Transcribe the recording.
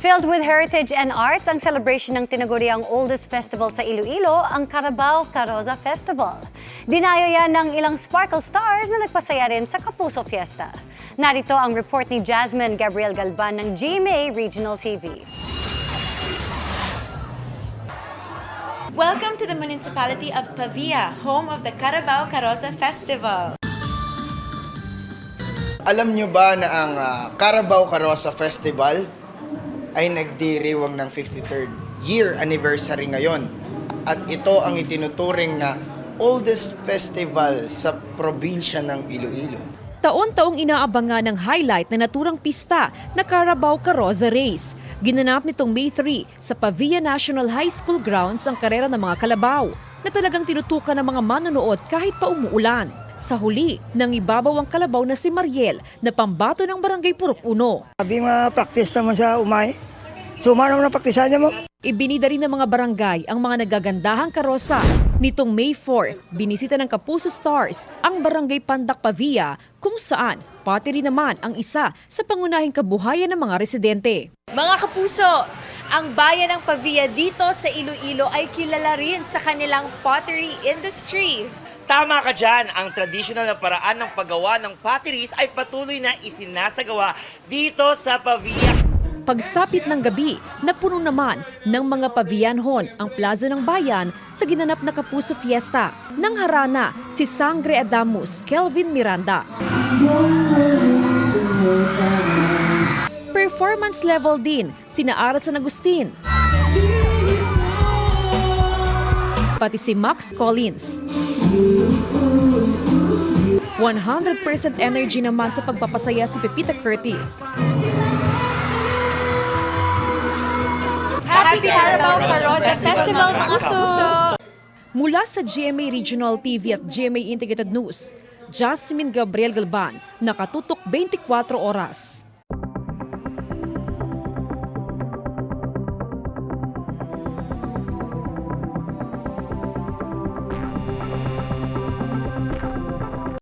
Filled with heritage and arts, ang celebration ng tinaguriang oldest festival sa Iloilo, ang Carabao Caroza Festival. Dinayo yan ng ilang sparkle stars na nagpasaya rin sa Kapuso Fiesta. Narito ang report ni Jasmine Gabriel Galban ng GMA Regional TV. Welcome to the municipality of Pavia, home of the Carabao Caroza Festival. Alam nyo ba na ang Carabao Caroza Festival ay nagdiriwang ng 53rd year anniversary ngayon. At ito ang itinuturing na oldest festival sa probinsya ng Iloilo. Taon-taong inaabangan ng highlight na naturang pista na Carabao Caroza Race. Ginanap nitong May 3 sa Pavia National High School grounds ang karera ng mga kalabaw na talagang tinutukan ng mga manonood kahit pa umuulan. Sa huli, nang ibabaw ang kalabaw na si Mariel na pambato ng Barangay Purok 1. Sabi practice naman sa umay. So, naman na praktisan niya mo. Ibinida rin ng mga barangay ang mga nagagandahang karosa. Nitong May 4, binisita ng Kapuso Stars ang Barangay Pandak Pavia kung saan pati rin naman ang isa sa pangunahing kabuhayan ng mga residente. Mga kapuso, ang bayan ng Pavia dito sa Iloilo ay kilala rin sa kanilang pottery industry. Tama ka dyan, ang traditional na paraan ng paggawa ng potteries ay patuloy na isinasagawa dito sa Pavia. Pagsapit ng gabi, napuno naman ng mga pavianhon ang plaza ng bayan sa ginanap na Kapuso Fiesta. Nang harana si Sangre Adamus, Kelvin Miranda. Performance level din sina Ara San Agustin. Pati si Max Collins. 100% energy naman sa pagpapasaya si Pepita Curtis. Happy Carabao Caroza Festival, mga kapuso! Mula sa GMA Regional TV at GMA Integrated News, Jasmine Gabriel Galban, nakatutok 24 oras.